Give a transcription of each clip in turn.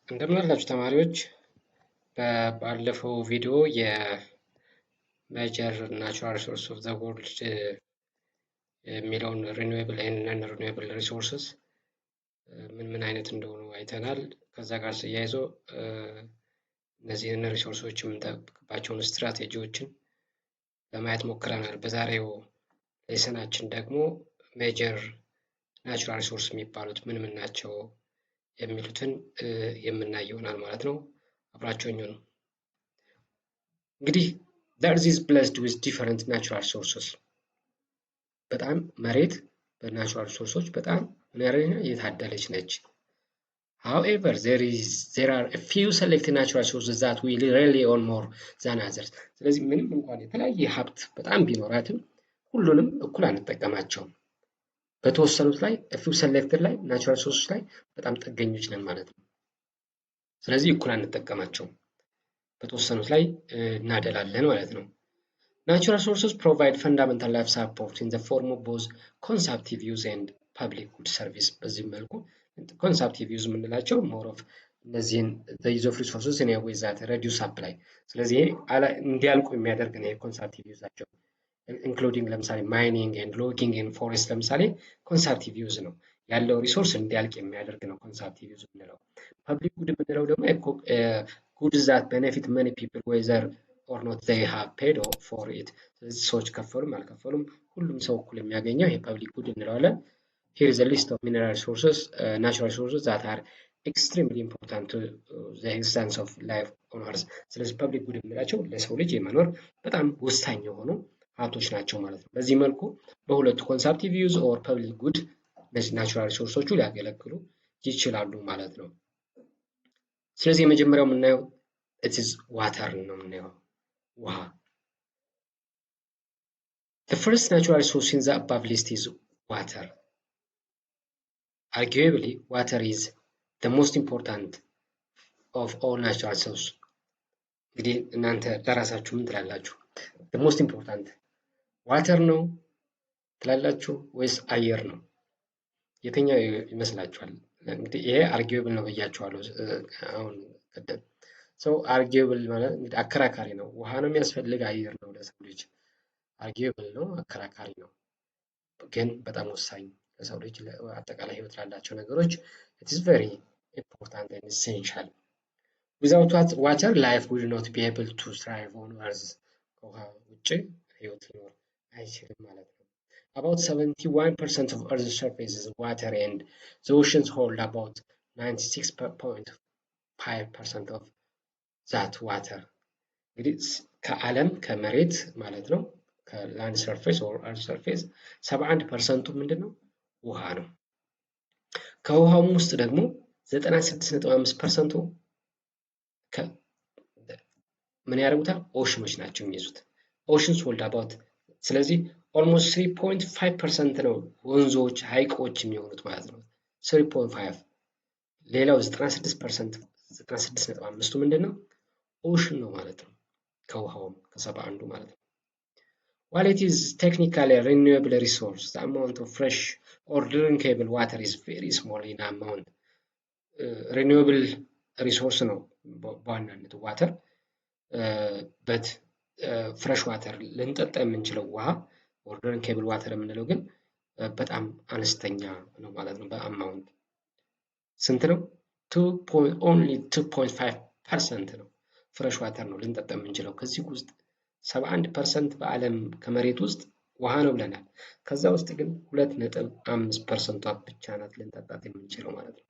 እንደምን አላችሁ ተማሪዎች? ባለፈው ቪዲዮ የሜጀር ናቹራል ሪሶርስ ኦፍ ዘ ወርልድ የሚለውን ሪኒዌብል ኤንድ ነን ሪኒዌብል ሪሶርስስ ምን አይነት እንደሆኑ አይተናል። ከዛ ጋር ተያይዞ እነዚህን ሪሶርሶች የምንጠብቅባቸውን ስትራቴጂዎችን ለማየት ሞክረናል። በዛሬው ሌሰናችን ደግሞ ሜጀር ናቹራል ሪሶርስ የሚባሉት ምን ናቸው የሚሉትን የምናይ ይሆናል ማለት ነው። አብራችሁኝ ነው። እንግዲህ the earth is blessed with different natural resources። በጣም መሬት በናቹራል ሪሶርሶች በጣም የታደለች ነች። However, there are a few selected natural resources that we rely on more than others። ስለዚህ ምንም እንኳን የተለያየ ሀብት በጣም ቢኖራትም ሁሉንም እኩል አንጠቀማቸውም። በተወሰኑት ላይ few selected ላይ ናቹራል ሪሶርሶች ላይ በጣም ጥገኞች ነን ማለት ነው። ስለዚህ እኩል አንጠቀማቸውም፣ በተወሰኑት ላይ እናደላለን ማለት ነው። Natural resources provide fundamental life support in the form of both consumptive use and public good service። በዚህ መልኩ consumptive use የምንላቸው more of እነዚህን the use of resources in a way that reduce supply። ስለዚህ እንዲያልቁ የሚያደርግ ነው consumptive use-አቸው including ለምሳሌ mining and logging in forest ለምሳሌ consumptive use ነው፣ ያለው ሪሶርስ እንዲያልቅ የሚያደርግ ነው consumptive use የምንለው። public good የምንለው ደግሞ goods that benefit many people whether or not they have paid for it። ስለዚህ ሰዎች ከፈሉም አልከፈሉም ሁሉም ሰው እኩል የሚያገኘው ይሄ public good እንለዋለን። Here is a list of mineral resources, natural resources that are extremely important to the existence of life on earth። ስለዚህ public good የምንላቸው ለሰው ልጅ የመኖር በጣም ወሳኝ የሆኑ ሀብቶች ናቸው ማለት ነው። በዚህ መልኩ በሁለቱ consumptive use or public good እነዚህ ናቹራል ሪሶርሶቹ ሊያገለግሉ ይችላሉ ማለት ነው። ስለዚህ የመጀመሪያው የምናየው it is water ነው የምናየው፣ ውሃ። The first natural resource in the above list is water. Arguably, water is the most important of all natural resources። እንግዲህ እናንተ ለራሳችሁ ምን ትላላችሁ? The most important ዋተር ነው ትላላችሁ ወይስ አየር ነው? የትኛው ይመስላችኋል? እንግዲህ ይሄ አርጊዩብል ነው ብያችኋለሁ አሁን ቀደም። ሰው አርጊዩብል ማለት እንግዲህ አከራካሪ ነው። ውሃ ነው የሚያስፈልግ አየር ነው ለሰው ልጅ? አርጊዩብል ነው፣ አከራካሪ ነው፣ ግን በጣም ወሳኝ ለሰው ልጅ አጠቃላይ ህይወት ላላቸው ነገሮች it is very important and essential. Without water, life would not be able to thrive on earth። ከውሃ ውጭ ህይወት ሊኖር አይችልም ማለት ነው። About 71% of Earth's surface is water and the oceans hold about 96.5% of that water። እንግዲህ ከዓለም ከመሬት ማለት ነው ከላንድ ሰርፌስ or earth surface 71% ምንድነው? ውሃ ነው። ከውሃውም ውስጥ ደግሞ 96.5% ምን ያደርጉታል? ኦሽኖች ናቸው የሚይዙት። ኦሽንስ ሆልድ about ስለዚህ almost 3.5% ነው ወንዞች ሐይቆች የሚሆኑት ማለት ነው። 3.5 ሌላው 96.5 ምንድነው? ኦሽን ነው ማለት ነው። ከውሃውም ከ71 ማለት ነው። While it is technically a renewable resource, the amount of fresh or drinkable water is very small in amount. Renewable resource ነው በዋናነት ዋተር but fresh water ልንጠጣ የምንችለው ውሃ or drinkable water የምንለው ግን በጣም አነስተኛ ነው ማለት ነው። በአማውንት ስንት ነው? only 2.5% ነው ፍሬሽ ዋተር ነው ልንጠጣ የምንችለው። ከዚህ ውስጥ 71% በዓለም ከመሬት ውስጥ ውሃ ነው ብለናል። ከዛ ውስጥ ግን 2.5% ብቻ ናት ልንጠጣት የምንችለው ማለት ነው።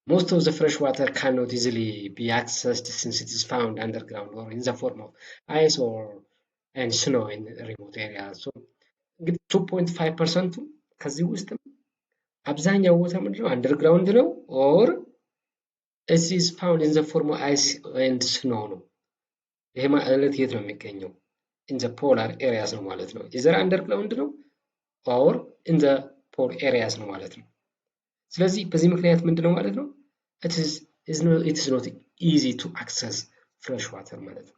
Most of the fresh water cannot easily be accessed since it is found underground or in the form of ice and snow in remote areas. So እንግዲህ 2.5% ከዚህ ውስጥ አብዛኛው ቦታ ምንድነው? አንደርግራውንድ ነው or it is found in the form of ice and snow ነው። ይሄ ማለት የት ነው የሚገኘው? in the polar areas ነው ማለት ነው። either underground ነው or in the polar areas ነው ማለት ነው። ስለዚህ በዚህ ምክንያት ምንድነው ማለት ነው? it is not easy to access fresh water ማለት ነው።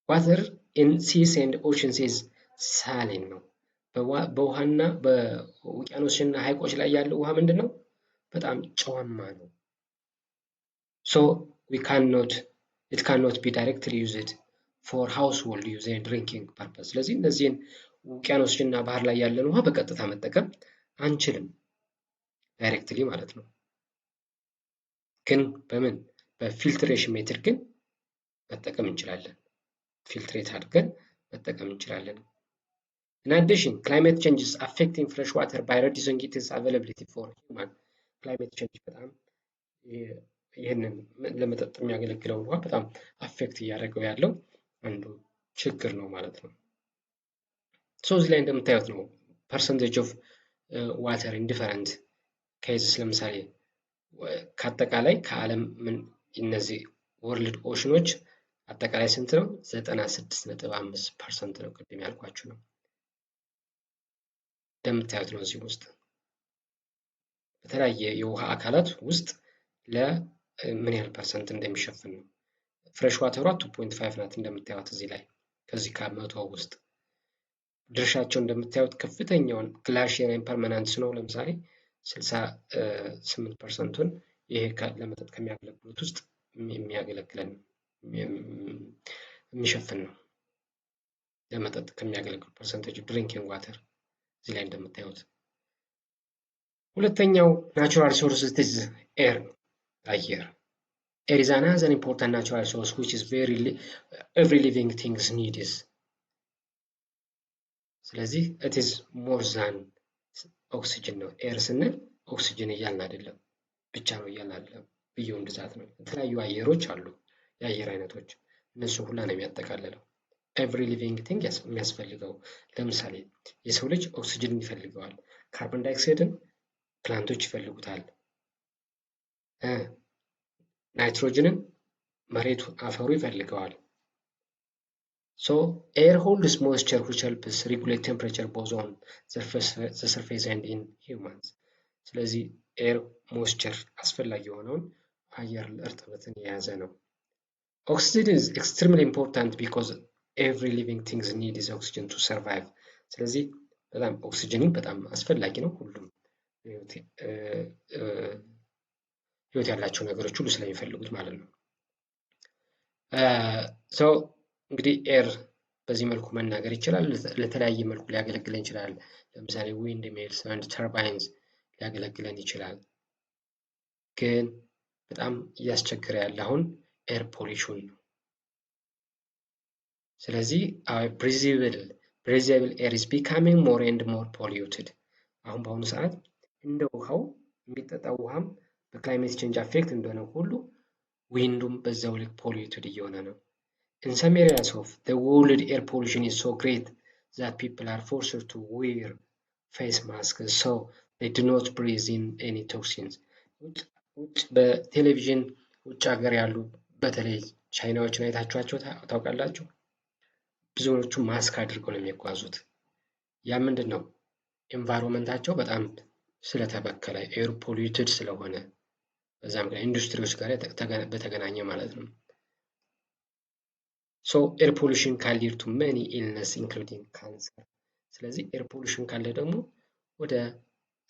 Water in seas and oceans is saline ነው። በውሃና በውቅያኖስና ሐይቆች ላይ ያለው ውሃ ምንድነው? በጣም ጨዋማ ነው። So it cannot be directly used for household use and drinking purpose. ስለዚህ እነዚህን ውቅያኖስና ባህር ላይ ያለን ውሃ በቀጥታ መጠቀም አንችልም፣ ዳይሬክትሊ ማለት ነው። ግን በፊልትሬሽን ሜትድ ግን መጠቀም እንችላለን። ፊልትሬት አድርገን መጠቀም እንችላለን። In addition, climate change is affecting fresh water by reducing its availability for human. Climate change በጣም ይህንን ለመጠጥ የሚያገለግለውን ውሃ በጣም አፌክት እያደረገው ያለው አንዱ ችግር ነው ማለት ነው። እዚህ ላይ እንደምታዩት ነው percentage of water in different cases። ለምሳሌ ከአጠቃላይ ከዓለም እነዚህ ወርልድ ኦሽኖች አጠቃላይ ስንት ነው? 96.5% ነው። ቅድም ያልኳችሁ ነው። እንደምታዩት ነው እዚህ ውስጥ በተለያየ የውሃ አካላት ውስጥ ለምን ያህል ፐርሰንት እንደሚሸፍን ነው። ፍሬሽ ዋተሯ 2.5 ናት እንደምታዩት እዚህ ላይ ከዚህ ከመቶ ውስጥ ድርሻቸው እንደምታዩት ከፍተኛውን ግላሺየር ፐርማነንት ነው። ለምሳሌ 68%ን ይሄ ለመጠጥ ከሚያገለግሉት ውስጥ የሚያገለግለን የሚሸፍን ነው። ለመጠጥ ከሚያገለግሉ ፐርሰንቴጅ ድሪንኪንግ ዋተር እዚህ ላይ እንደምታዩት። ሁለተኛው ናቹራል ሪሶርስስ is air ነው፣ አየር። Air is another important natural resource which is every living things needs. ስለዚህ it is more than oxygen ነው። ኤር ስንል ኦክሲጅን እያልን አይደለም፣ ብቻ ነው እያልን አይደለም። ቢዮንድ ዛት ነው። የተለያዩ አየሮች አሉ፣ የአየር አይነቶች፣ እነሱ ሁላ ነው የሚያጠቃልለው። ኤቭሪ ሊቪንግ ቲንግ የሚያስፈልገው። ለምሳሌ የሰው ልጅ ኦክሲጅንን ይፈልገዋል፣ ካርቦን ዳይኦክሳይድን ፕላንቶች ይፈልጉታል፣ ናይትሮጅንን መሬቱ አፈሩ ይፈልገዋል። So air holds moisture which helps regulate temperature both on the surface and in humans. ስለዚህ ኤር ሞይስቸር አስፈላጊ የሆነውን አየር እርጥበትን የያዘ ነው። Oxygen is extremely important because every living thing needs oxygen to survive. ስለዚህ በጣም ኦክሲጅን በጣም አስፈላጊ ነው። ሁሉም ህይወት ያላቸው ነገሮች ሁሉ ስለሚፈልጉት ማለት ነው። እንግዲህ ኤር በዚህ መልኩ መናገር ይችላል። ለተለያየ መልኩ ሊያገለግለን ይችላል። ለምሳሌ ዊንድ ሚልስ አንድ ተርባይንስ ሊያገለግለን ይችላል። ግን በጣም እያስቸገረ ያለ አሁን ኤር ፖሊሽን ነው። ስለዚህ breathable air is becoming more and more polluted. አሁን በአሁኑ ሰዓት እንደ ውሃው የሚጠጣው ውሃም በክላይሜት ቼንጅ አፌክት እንደሆነ ሁሉ ዊንዱም በዛው ልክ ፖሊዩትድ እየሆነ ነው። In some areas of the world, air pollution is so great that people are forced to wear face masks so they do not breathe in any toxins. በቴሌቪዥን ውጭ ሀገር ያሉ በተለይ ቻይናዎችን አይታችኋቸው ታውቃላችሁ? ብዙዎቹ ማስክ አድርገው ነው የሚጓዙት። ያ ምንድን ነው? ኤንቫይሮንመንታቸው በጣም ስለተበከለ ኤር ፖሊዩትድ ስለሆነ በዛም ጋር ኢንዱስትሪዎች ጋር በተገናኘ ማለት ነው። So air pollution can lead to many illness including cancer. ስለዚህ ኤር ፖሊሽን ካለ ደግሞ ወደ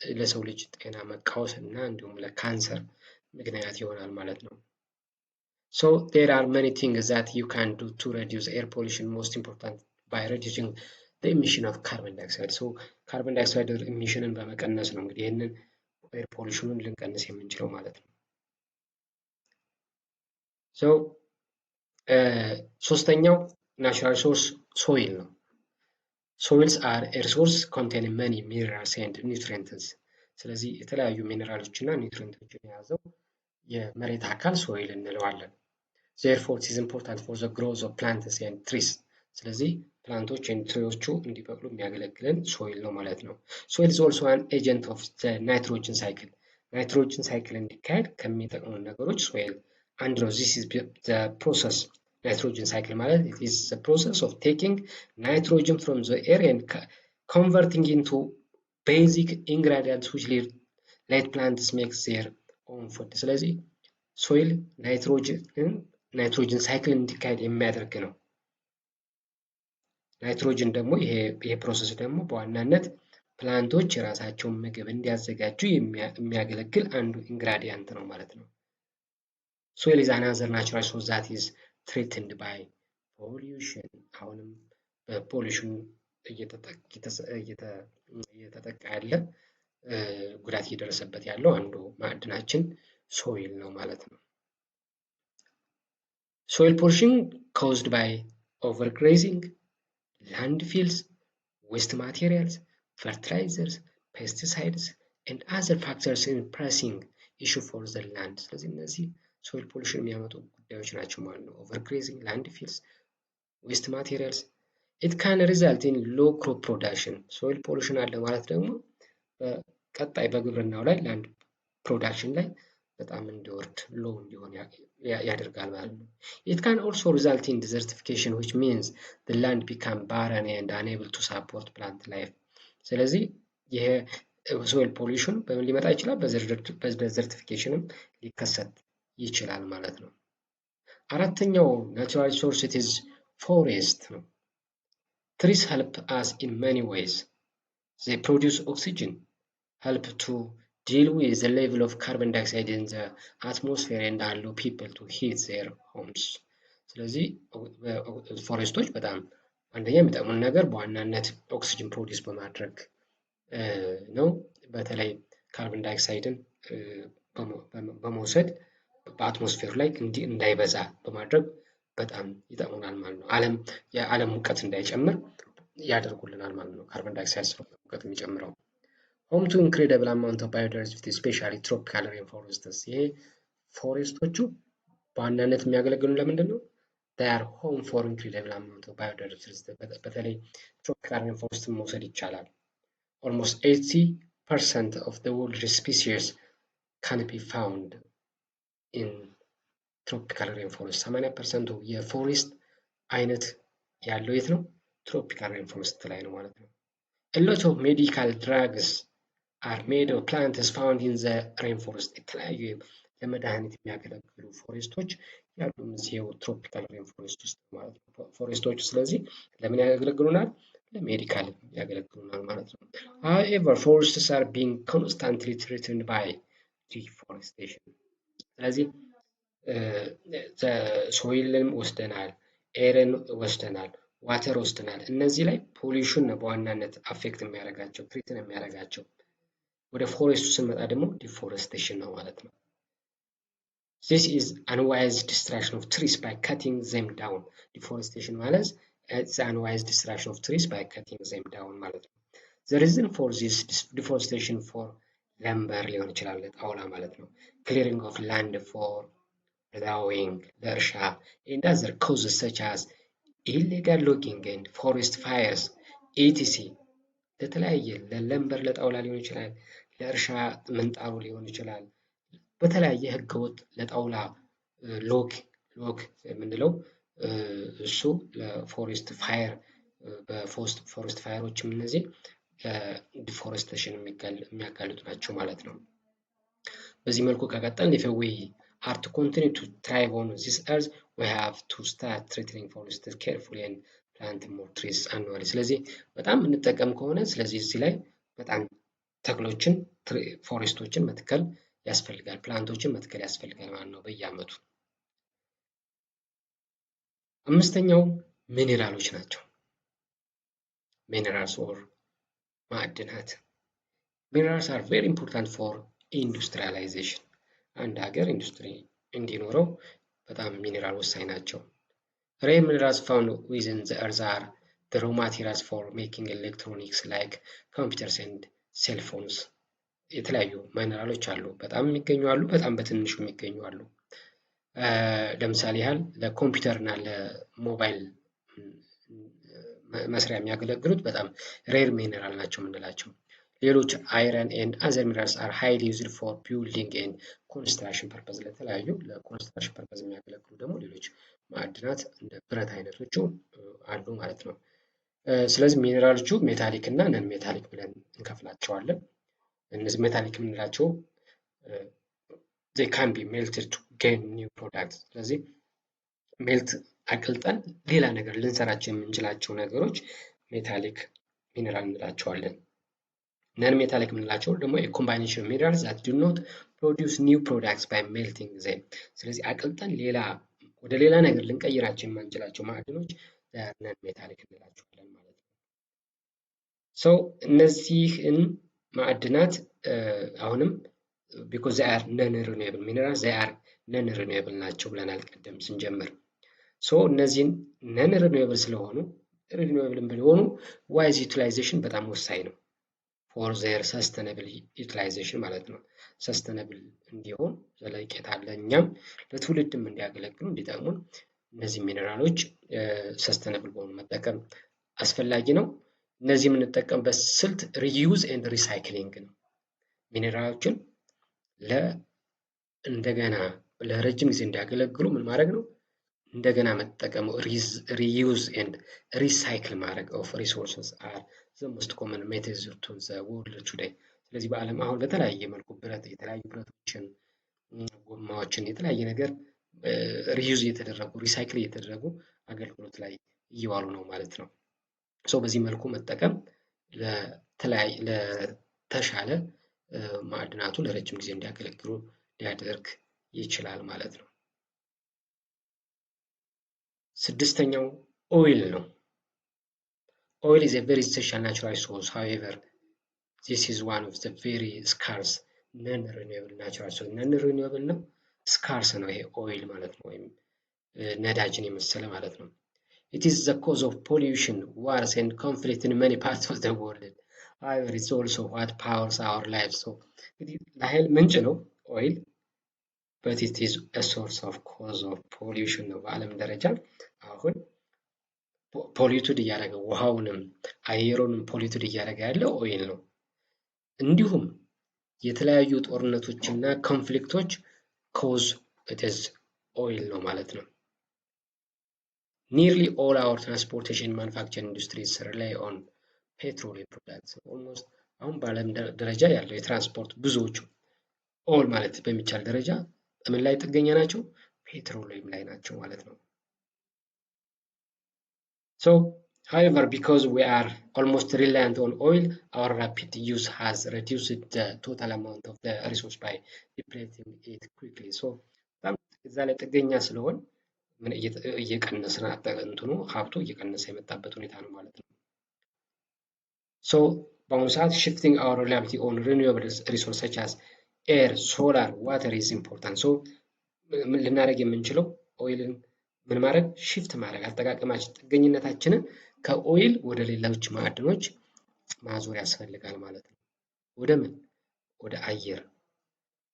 ለሰው ልጅ ጤና መቃወስ እና እንዲሁም ለካንሰር ምክንያት ይሆናል ማለት ነው። So there are many things that you can do to reduce air pollution, most important by reducing the emission of carbon dioxide. So carbon dioxide emissionን በመቀነስ ነው እንግዲህ ይሄንን ኤር ፖሊሽኑን ልንቀንስ የምንችለው ማለት ነው። So ሶስተኛው ናቹራል ሪሶርስ ሶይል ነው። Soils are a resource containing many minerals and nutrients. ስለዚህ የተለያዩ ሚነራሎች እና ኒውትሪየንቶችን የያዘው የመሬት አካል ሶይል እንለዋለን። Therefore, it is important for the growth of plants and trees. ስለዚህ ፕላንቶች and ትሪዎቹ እንዲበቅሉ የሚያገለግለን ሶይል ነው ማለት ነው። Soil is also an agent of the nitrogen cycle. ናይትሮጅን ሳይክል እንዲካሄድ ከሚጠቅሙ ነገሮች ሶይል አንድ ነው። This is the process. Nitrogen cycle ማለት it is the process of taking nitrogen from the air and converting into basic ingredients which let plants make their own food. ስለዚህ ሶይል ናይትሮጅን ሳይክል እንዲካሄድ የሚያደርግ ነው። ናይትሮጅን ደግሞ ይሄ ፕሮሰስ ደግሞ በዋናነት ፕላንቶች የራሳቸውን ምግብ እንዲያዘጋጁ የሚያገለግል አንዱ ኢንግራዲያንት ነው ማለት ነው። ሶይል is another natural resource that is threatened by pollution። አሁንም በፖሊሽን እየተጠቃ ያለ ጉዳት እየደረሰበት ያለው አንዱ ማዕድናችን ሶይል ነው ማለት ነው። Soil pollution caused by overgrazing, landfills, waste materials, fertilizers, pesticides, and other factors in pressing issue for the land። ስለዚህ እነዚህ ሶይል ፖሊሽን የሚያመጡ ጉዳዮች ናቸው ማለት ነው። overgrazing, landfills, waste materials. It can result in low crop production። ሶይል ፖሊሽን አለ ማለት ደግሞ ቀጣይ በግብርናው ላይ ላንድ ፕሮዳክሽን ላይ በጣም እንዲወርድ ሎው እንዲሆን ያደርጋል ማለት ነው። It can also result in desertification, which means the land become barren and unable to support plant life። ስለዚህ ይሄ ሶይል ፖሊሽን በምን ሊመጣ ይችላል? በደዘርቲፊኬሽንም ሊከሰት ይችላል ማለት ነው። አራተኛው ናቹራል ሪሶርስ is forest ነው። Trees help us in many ways. They produce oxygen, help to deal with the level of carbon dioxide in the atmosphere and allow people to heat their homes። ስለዚህ ፎሬስቶች በጣም አንደኛ የሚጠቅሙን ነገር በዋናነት ኦክሲጅን ፕሮዲውስ በማድረግ ነው። በተለይ ካርቦን ዳይኦክሳይድን በመውሰድ በአትሞስፌሩ ላይ እንዳይበዛ በማድረግ በጣም ይጠቅሙናል ማለት ነው። የዓለም ሙቀት እንዳይጨምር ያደርጉልናል ማለት ነው። ካርቦን ዳይኦክሳይድ ስለሆነ ሙቀት የሚጨምረው። Home to incredible amount of biodiversity, especially tropical rainforests። ይሄ ፎሬስቶቹ በዋናነት የሚያገለግሉን ለምንድን ነው? They are home for incredible amount of biodiversity። በተለይ tropical rainforest መውሰድ ይቻላል። Almost 80% of the world species can be found in tropical rainforest። 80% የፎሬስት አይነት ያለው የት ነው? ትሮፒካል ሬንፎረስት ላይ ነው ማለት ነው። A lot of medical drugs are made of plants found in the rainforest። የተለያዩ ለመድኃኒት የሚያገለግሉ ፎሬስቶች ያሉ እዚሁ ትሮፒካል ሬንፎረስት ውስጥ ማለት ነው ፎሬስቶች። ስለዚህ ለምን ያገለግሉናል? ለሜዲካል ያገለግሉናል ማለት ነው። However, forests are being constantly threatened by deforestation። ስለዚህ ሶይልን ወስደናል፣ ኤርን ወስደናል፣ ዋተር ወስደናል። እነዚህ ላይ ፖሊሽን ነው በዋናነት አፌክት የሚያደርጋቸው ትሪትን የሚያደርጋቸው። ወደ ፎሬስቱ ስንመጣ ደግሞ ዲፎረስቴሽን ነው ማለት ነው። This is unwise destruction of trees by cutting them down። ዲፎረስቴሽን ማለት it's unwise destruction of trees by cutting them down ማለት ነው። The reason for this deforestation for lumber ሊሆን ይችላል ጣውላ ማለት ነው። Clearing of land for plowing ለእርሻ and other causes such as illegal logging and forest fires etc። ለተለያየ ለለምበር ለጣውላ ሊሆን ይችላል፣ ለእርሻ ምንጣሩ ሊሆን ይችላል። በተለያየ ህገወጥ ለጣውላ ሎግ የምንለው እሱ ለፎሬስት ፋየር በፎሬስት ፋየሮችም እነዚህ ለዲፎረስቴሽን የሚያጋልጡ ናቸው ማለት ነው። በዚህ መልኩ ከቀጠልን if we are to continue to thrive on this earth, we have to start treating forests carefully and plant more trees annually። ስለዚህ በጣም እንጠቀም ከሆነ ስለዚህ እዚህ ላይ በጣም ተክሎችን ፎሬስቶችን መትከል ያስፈልጋል፣ ፕላንቶችን መትከል ያስፈልጋል ማለት ነው በየአመቱ። አምስተኛው ሚኔራሎች ናቸው። ሚኔራልስ ኦር ማዕድናት። ሚኔራልስ are very important for industrialization። አንድ ሀገር ኢንዱስትሪ እንዲኖረው በጣም ሚኔራል ወሳኝ ናቸው። Rare minerals found within the earth are the raw materials for making electronics like computers and cell phones። የተለያዩ ሚኔራሎች አሉ፣ በጣም የሚገኙ አሉ፣ በጣም በትንሹ የሚገኙ አሉ። ለምሳሌ ያህል ለኮምፒውተር እና ለሞባይል መስሪያ የሚያገለግሉት በጣም ሬር ሚኔራል ናቸው የምንላቸው። ሌሎች አይረን ኤንድ አዘር ሚነራልስ አር ሃይሊ ዩዝድ ፎር ቢልዲንግ ኤንድ ኮንስትራክሽን ፐርፐዝ። ለተለያዩ ለኮንስትራክሽን ፐርፐዝ የሚያገለግሉ ደግሞ ሌሎች ማዕድናት እንደ ብረት አይነቶቹ አሉ ማለት ነው። ስለዚህ ሚኔራሎቹ ሜታሊክ እና ነን ሜታሊክ ብለን እንከፍላቸዋለን። እነዚህ ሜታሊክ የምንላቸው they can be melted to gain new products። ስለዚህ ሜልት አቅልጠን ሌላ ነገር ልንሰራቸው የምንችላቸው ነገሮች ሜታሊክ ሚነራል እንላቸዋለን። ነን ሜታሊክ የምንላቸው ደግሞ ኮምባይኔሽን ሚነራልስ that do not produce new products by melting them። ስለዚህ አቅልጠን ወደ ሌላ ነገር ልንቀይራቸው የማንችላቸው ማዕድኖች ነን ሜታሊክ እንላቸዋለን ማለት ነው። ሶ እነዚህን ማዕድናት አሁንም because they are non-renewable minerals they are non-renewable ናቸው ብለናል ቀደም ስንጀምር። ሶ እነዚህን non-renewable ስለሆኑ renewable ቢሆኑ wise utilization በጣም ወሳኝ ነው for their sustainable utilization ማለት ነው። sustainable እንዲሆን ዘለቄታ ለኛም ለትውልድም እንዲያገለግሉ እንዲጠቅሙን እነዚህ ሚነራሎች sustainable በሆኑ መጠቀም አስፈላጊ ነው። እነዚህ የምንጠቀምበት ስልት reuse and recycling ነው። ሚነራሎችን እንደገና ለረጅም ጊዜ እንዲያገለግሉ ምን ማድረግ ነው? እንደገና መጠቀም reuse and recycle ማድረግ of resources are the most common methods to the world today። ስለዚህ በዓለም አሁን በተለያየ መልኩ የተለያዩ ብረቶችን፣ ጎማዎችን የተለያየ ነገር reuse እየተደረጉ recycle እየተደረጉ አገልግሎት ላይ እየዋሉ ነው ማለት ነው። ሶ በዚህ መልኩ መጠቀም ለተሻለ ማዕድናቱ ለረጅም ጊዜ እንዲያገለግሉ ሊያደርግ ይችላል ማለት ነው። ስድስተኛው ኦይል ነው። Oil is a very essential natural resource. However, this is one of the very scarce non-renewable natural resources. non-renewable ነው፣ scarce ነው ይሄ ኦይል ማለት ነው፣ ወይም ነዳጅን የመሰለ ማለት ነው። It is the cause of pollution, wars and conflict in many parts of the world. However, it's also what powers our lives. So, ለኃይል ምንጭ ነው ኦይል but it is a source of cause of pollution ነው። በዓለም ደረጃ አሁን ፖሊዩትድ እያደረገ ውሃውንም አየሩንም ፖሊዩትድ እያደረገ ያለው ኦይል ነው። እንዲሁም የተለያዩ ጦርነቶችና ኮንፍሊክቶች ኮዝ it is ኦይል ነው ማለት ነው። Nearly all our transportation manufacturing industries rely on petroleum products. Almost አሁን በዓለም ደረጃ ያለው የትራንስፖርት ብዙዎቹ ኦል ማለት በሚቻል ደረጃ ምን ላይ ጥገኛ ናቸው? ፔትሮሊየም ላይ ናቸው ማለት ነው። So, however, because we are almost reliant on oil, our rapid use has reduced the total amount of the resource by depleting it quickly. So, እዛ ላይ ጥገኛ ስለሆን ምን እየቀነሰ እንትኑ ሀብቱ እየቀነሰ የመጣበት ሁኔታ ነው ማለት ነው። So, በአሁኑ ሰዓት shifting our reliability on renewable resources such as air, solar, water is important. So, ምን ልናደርግ የምንችለው ኦይልን ምን ማድረግ shift ማድረግ አጠቃቀማችን ጥገኝነታችንን ከኦይል ወደ ሌሎች ማዕድኖች ማዞር ያስፈልጋል ማለት ነው። ወደ ምን? ወደ አየር፣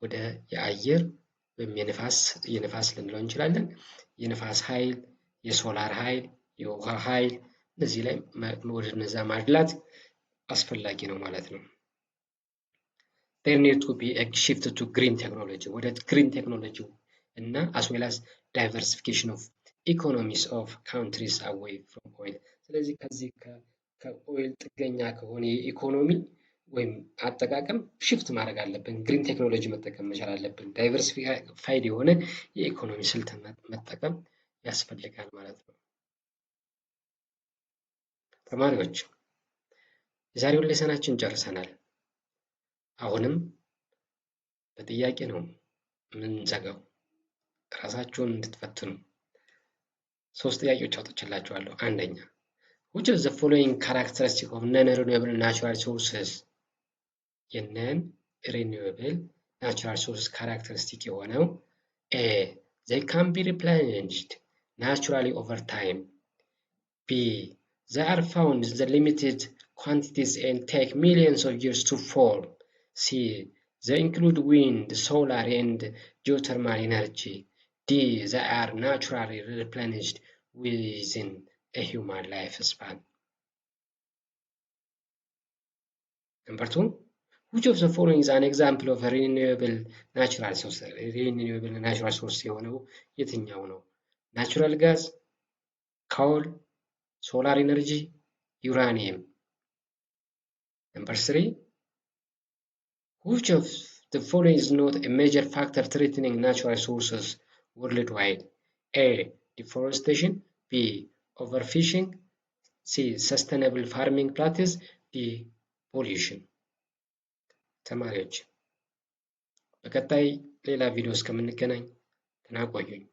ወደ የአየር ወይም የነፋስ ልንለው እንችላለን። የነፋስ ኃይል፣ የሶላር ኃይል፣ የውሃ ኃይል እነዚህ ላይ ወደ እነዛ ማድላት አስፈላጊ ነው ማለት ነው። There need to be a shift to green technology ወደ green technology እና as well as diversification of economies of countries away from oil። ስለዚህ ከዚህ ከኦይል ጥገኛ ከሆነ የኢኮኖሚ ወይም አጠቃቀም shift ማድረግ አለብን። ግሪን ቴክኖሎጂ መጠቀም መቻል አለብን። ዳይቨርሲፋይድ የሆነ የኢኮኖሚ ስልት መጠቀም ያስፈልጋል ማለት ነው። ተማሪዎች የዛሬውን ሌሰናችን ጨርሰናል። አሁንም በጥያቄ ነው የምንዘጋው። ራሳችሁን እንድትፈትኑ 3 ጥያቄዎች አውጥቼላችኋለሁ። አንደኛ which of the following characteristics of non-renewable natural resources non-renewable natural resources characteristic የሆነው A they can be replenished naturally over time. B they are found in the limited quantities and take millions of years to form. C they include wind, solar and geothermal energy. D they are naturally replenished within a human lifespan. Number 2, which of the following is an example of a renewable natural resource? renewable natural resource የሆነው የትኛው ነው? Natural gas, coal, solar energy, uranium. Number 3, which of the following is not a major factor threatening natural resources worldwide? A deforestation, B. overfishing, C. sustainable farming practice, D. pollution። ተማሪዎች በቀጣይ ሌላ ቪዲዮ እስከምንገናኝ ደህና ቆዩኝ።